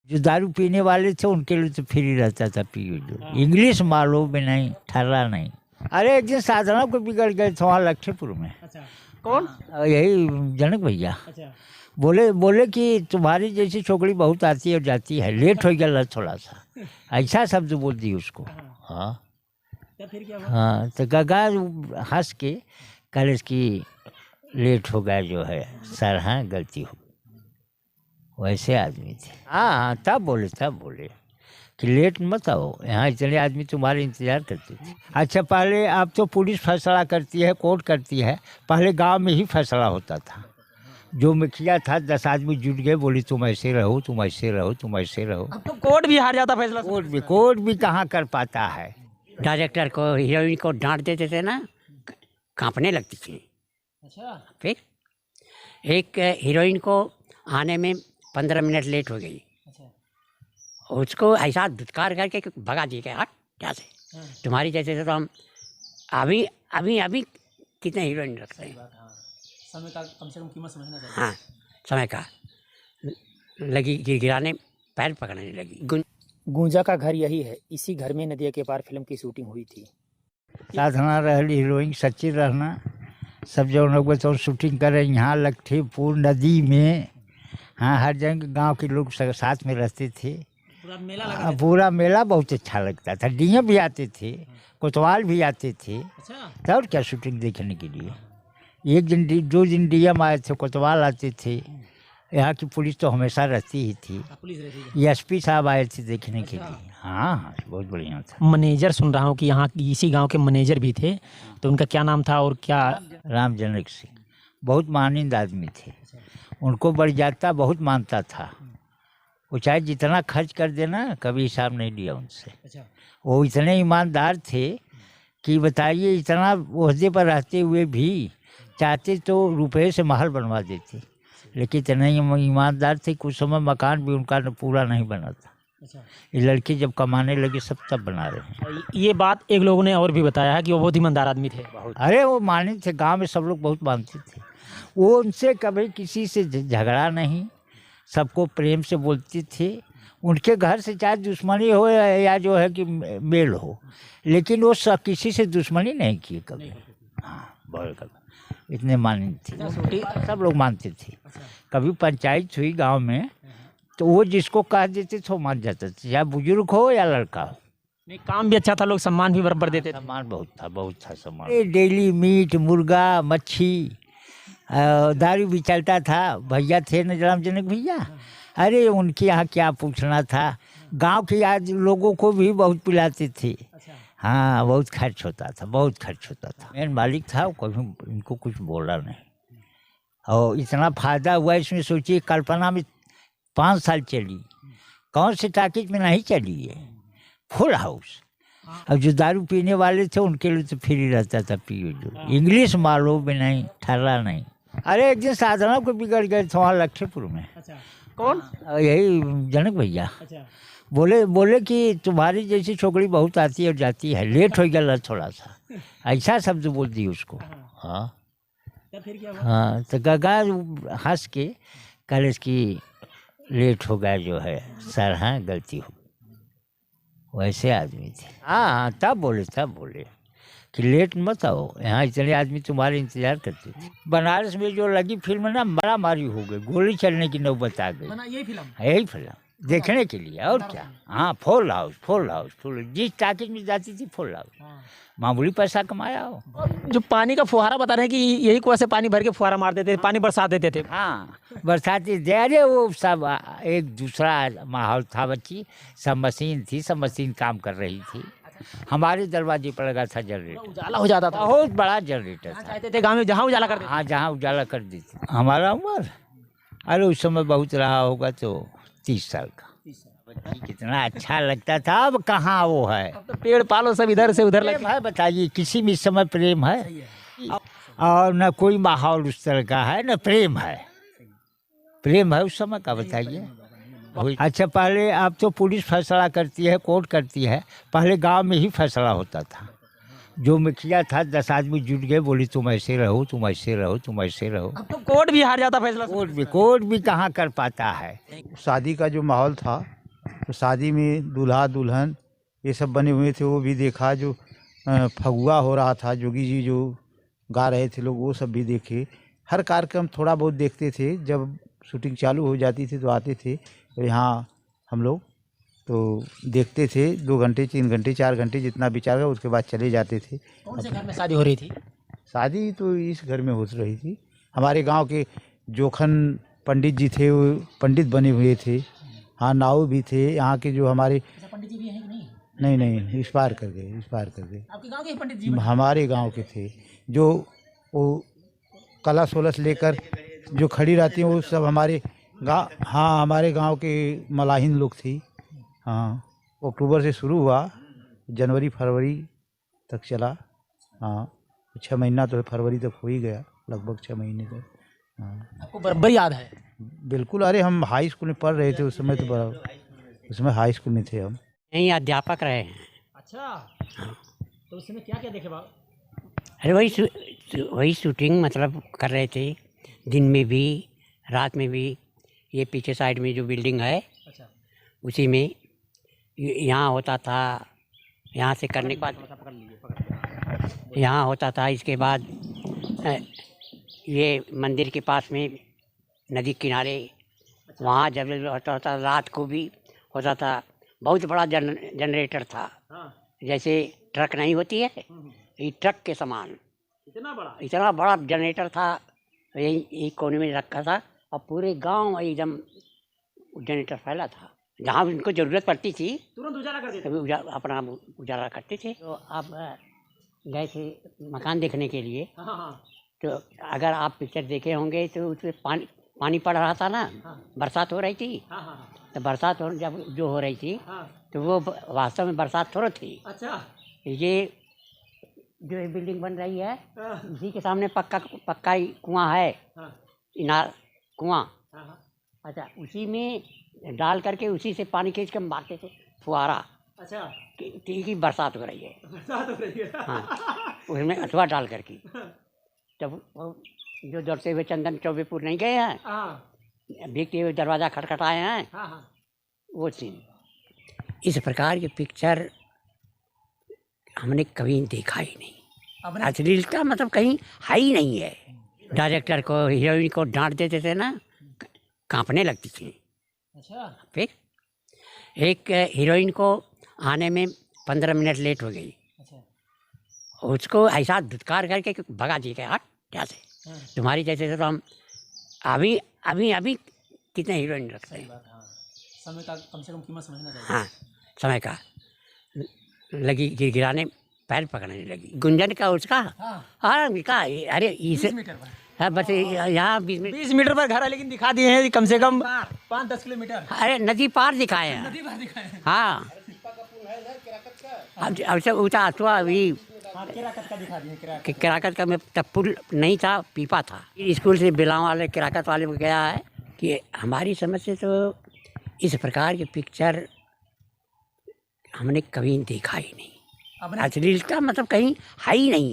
जो दारू पीने वाले थे उनके लिए तो फ्री रहता था, पियो जो। इंग्लिश मालूम में नहीं, ठर्रा नहीं। अरे एक दिन साधना को बिगड़ गए थे वहाँ लक्ष्मीपुर में। अच्छा, कौन? यही जनक भैया। अच्छा, बोले बोले कि तुम्हारी जैसी छोकरी बहुत आती है और जाती है, लेट हो गया थोड़ा सा, ऐसा शब्द बोल दी उसको। हाँ तो फिर क्या हुआ? हाँ, तो गगा हंस के कल इसकी लेट हो गया जो है सर, हाँ गलती हो। वैसे आदमी थे। हाँ हाँ, तब बोले कि लेट मत आओ, यहाँ इतने आदमी तुम्हारे इंतजार करते थे। अच्छा, पहले अब तो पुलिस फैसला करती है, कोर्ट करती है, पहले गांव में ही फैसला होता था। जो मुखिया था 10 आदमी जुट गए, बोली तुम ऐसे रहो, तुम ऐसे रहो, तुम ऐसे रहो। अब तो कोर्ट भी हार जाता फैसला। कोर्ट भी कहाँ कर पाता है। डायरेक्टर को, हीरोइन को डांट देते थे ना, कांपने लगती थी। अच्छा, फिर एक हीरोइन को आने में 15 मिनट लेट हो गई, अच्छा, उसको ऐसा धुतकार करके भगा दिए कि हट क्या से, तुम्हारी जैसे से तो हम अभी अभी अभी कितने हीरोइन रखते हैं। बात। हाँ, समय का कम से कम कीमत समझना चाहिए। हाँ, समय का लगी गिराने, पैर पकड़ने लगी। गूंजा का घर यही है, इसी घर में नदिया के पार फिल्म की शूटिंग हुई थी। साधना रहली हीरोइन, सच्ची रहना, सब जो लोग तो शूटिंग कर रहे यहाँ लक्ष्मीपुर नदी में। हाँ, हर जगह गांव के लोग साथ में रहते थे। पूरा मेला लगा। पूरा मेला बहुत अच्छा लगता था। डीएम भी आते थे, कोतवाल भी आते थे। अच्छा, तो और क्या शूटिंग देखने के लिए। एक दिन 2 दिन डीएम आए थे, कोतवाल आते थे। यहाँ की पुलिस तो हमेशा रहती ही थी। पुलिस रहती है। एसपी साहब आए थे देखने के लिए। हाँ हाँ, बहुत बढ़िया था। मैनेजर सुन रहा हूँ कि यहाँ इसी गांव के मैनेजर भी थे, तो उनका क्या नाम था और क्या? राम जनक सिंह बहुत मानिंद आदमी थे। उनको बड़जात्ता बहुत मानता था। वो चाहे जितना खर्च कर देना, कभी हिसाब नहीं लिया उनसे। अच्छा, वो इतने ईमानदार थे कि बताइए, इतना ओहदे पर रहते हुए भी चाहते तो रुपये से महल बनवा देते, लेकिन इतने ईमानदार थे। कुछ समय मकान भी उनका पूरा नहीं बना था। अच्छा, ये लड़के जब कमाने लगे सब तब बना रहे हैं। ये बात एक लोगों ने और भी बताया है कि वो बहुत ईमानदार आदमी थे। अरे वो माने थे, गांव में सब लोग बहुत मानते थे। वो उनसे कभी किसी से झगड़ा नहीं, सबको प्रेम से बोलते थे। उनके घर से चाहे दुश्मनी हो या जो है कि मेल हो, लेकिन वो सब किसी से दुश्मनी नहीं किए कभी। हाँ, बहुत कभी इतने माने थे, सब लोग मानते थे। कभी पंचायत हुई गांव में तो वो जिसको कह देते थे वो मान जाता था, चाहे बुजुर्ग हो या लड़का हो। नहीं, काम भी अच्छा था, लोग सम्मान भी बराबर देते थे। सामान बहुत था सामान। डेली मीट, मुर्गा, मच्छी, दारू भी चलता था। भैया थे न राम जनक भैया, अरे उनके यहाँ क्या पूछना था। गांव के आज लोगों को भी बहुत पिलाते थे। हाँ, बहुत खर्च होता था। मेन मालिक था, वो कभी इनको कुछ बोला नहीं। और इतना फायदा हुआ इसमें, सोचिए कल्पना में 5 साल चली, कौन से टाकिज में नहीं चली है, फुल हाउस। अब जो दारू पीने वाले थे उनके लिए तो फ्री रहता था, पियो जो। इंग्लिश मालूम में नहीं, ठर्रा नहीं। अरे एक दिन साधना को बिगड़ गए थे वहाँ लक्ष्मीपुर में। अच्छा, कौन? यही जनक भैया। अच्छा, बोले कि तुम्हारी जैसी छोकरी बहुत आती है और जाती है, लेट हो गया थोड़ा सा, ऐसा शब्द बोल दी उसको। हाँ, तो फिर क्या हुआ? हाँ, तो गगा हंस के कल इसकी लेट हो गया जो है सर, हाँ गलती हो। वैसे आदमी थे। हाँ हाँ, तब बोले कि लेट मत आओ, यहाँ इतने आदमी तुम्हारे इंतजार करते थे। बनारस में जो लगी फिल्म ना, मारा मारी हो गई, गोली चलने की नौबत आ गई। यही फिल्म? यही फिल्म देखने के लिए, और क्या। हाँ, फुल हाउस, जिस टाकिज में जाती थी फुल हाउस। मामूली पैसा कमाया हो। जो पानी का फुहारा बता रहे हैं कि यही कुआं से पानी भर के फुहारा मार देते थे, पानी बरसा देते थे। हाँ, बरसाती दे। अरे वो सब एक दूसरा माहौल था। बच्ची सब मशीन काम कर रही थी। हमारे दरवाजे पर लगा था जनरेटर, उजाला हो जाता था। बहुत बड़ा जनरेटर था। चाहते थे गाँव में जहाँ उजाला कर देते। हाँ, जहाँ उजाला कर दी थी। हमारा उम्र, अरे उस समय बहुत रहा होगा तो 30 साल का। कितना अच्छा लगता था। अब कहाँ वो है। अब तो पेड़ पालो सब इधर से उधर प्रेम है, बताइए, किसी भी समय प्रेम है। और न कोई माहौल उस तरह का है, न प्रेम है उस समय का, बताइए। अच्छा, पहले अब तो पुलिस फैसला करती है, कोर्ट करती है, पहले गांव में ही फैसला होता था। जो मुखिया था 10 आदमी जुट गए, बोली तुम ऐसे रहो, तुम ऐसे रहो, तुम ऐसे रहो। अब तो कोर्ट भी हार जाता फैसला। कोर्ट भी कहाँ कर पाता है। शादी का जो माहौल था तो शादी में दूल्हा दुल्हन ये सब बने हुए थे, वो भी देखा। जो फगुआ हो रहा था, जोगी जी जो गा रहे थे लोग, वो सब भी देखे। हर कार्यक्रम थोड़ा बहुत देखते थे। जब शूटिंग चालू हो जाती थी तो आते थे तो यहाँ हम लोग तो देखते थे। 2 घंटे 3 घंटे 4 घंटे जितना विचार, उसके बाद चले जाते थे। कौन से घर में शादी हो रही थी? शादी तो इस घर में हो रही थी। हमारे गांव के जोखन पंडित जी थे, वो पंडित बने हुए थे। हाँ, नाऊ भी थे यहाँ के जो हमारे। पंडित जी भी हैं कि नहीं? नहीं नहीं, इस पार कर गए, इस पार कर गए। आपके गांव के पंडित जी? हमारे गांव के थे जो वो कलश वलश लेकर जो खड़ी रहती हैं, वो सब हमारे गाँव। हाँ, हमारे गांव के मलाहिन लोग थी। हाँ, अक्टूबर से शुरू हुआ, जनवरी फरवरी तक चला। हाँ, 6 महीना तो फरवरी तक हो ही गया, लगभग 6 महीने तक। हाँ, आपको बराबर याद है? बिल्कुल। अरे हम हाई स्कूल में पढ़ रहे थे उस समय, तो बड़ा उसमें हाई स्कूल में थे हम। यहीं अध्यापक रहे हैं। अच्छा, तो उसमें क्या क्या देखे बाबू? अरे वही शूटिंग मतलब कर रहे थे, दिन में भी रात में भी। ये पीछे साइड में जो बिल्डिंग है, अच्छा, उसी में यहाँ होता था। यहाँ से करने के बाद यहाँ होता था। इसके बाद ये मंदिर के पास में नदी किनारे, वहाँ जब होता रात को भी होता था। बहुत बड़ा जनरेटर था, जैसे ट्रक नहीं होती है, ये ट्रक के समान इतना बड़ा जनरेटर था। यही कोने में रखा था और पूरे गांव एकदम जनरेटर फैला था। जहाँ उनको ज़रूरत पड़ती थी तुरंत उजाला कर देते, तभी अपना उजाला करते थे। तो आप गए थे मकान देखने के लिए, तो अगर आप पिक्चर देखे होंगे तो उसमें पानी पड़ रहा था ना, बरसात हो रही थी। तो बरसात जब जो हो रही थी, तो वो वास्तव में बरसात थोड़ी थी। अच्छा, ये जो ये बिल्डिंग बन रही है, इसी के सामने पक्का ही कुआं है, इनार कुआं। अच्छा, उसी में डाल करके उसी से पानी खींच के मारते थे फुहारा। अच्छा, की बरसात हो रही है, बरसात हो रही है। हाँ, उसमें अथवा डाल करके। जब जो दौड़ते हुए चंदन चौबेपुर नहीं गए हैं, भीगते हुए दरवाज़ा खटखटाए हैं, वो सीन। इस प्रकार की पिक्चर हमने कभी देखा ही नहीं। अश्लीलता मतलब कहीं है ही नहीं है। डायरेक्टर को, हीरोइन को डांट देते थे ना, कांपने लगती थी। अच्छा, फिर एक हीरोइन को आने में 15 मिनट लेट हो गई। अच्छा, उसको ऐसा धुतकार करके भगा दी गया, हट क्या से, तुम्हारी जैसे तो हम अभी अभी अभी कितने हीरोइन रखते हैं। समय का कम से कम कीमत समझना चाहिए। हाँ, समय का लगी गिराने, पैर पकड़ने लगी। गुंजन का उसका, हाँ का, अरे इसे हाँ, बस यहाँ 20 मीटर पर घर है, लेकिन दिखा दिए हैं कम से कम 5-10 किलोमीटर। अरे नदी पार दिखाए हैं। नदी पार दिखाए हैं। हाँ, अब से ऊँचा अथवा अभी किराकत का दिखा दिए। किराकत का में तब पुल नहीं था, पीपा था। स्कूल से बिलाव वाले किराकत वाले को गया है कि हमारी समझ से तो इस प्रकार की पिक्चर हमने कभी देखा ही नहीं। अश्लीलता मतलब कहीं है ही नहीं।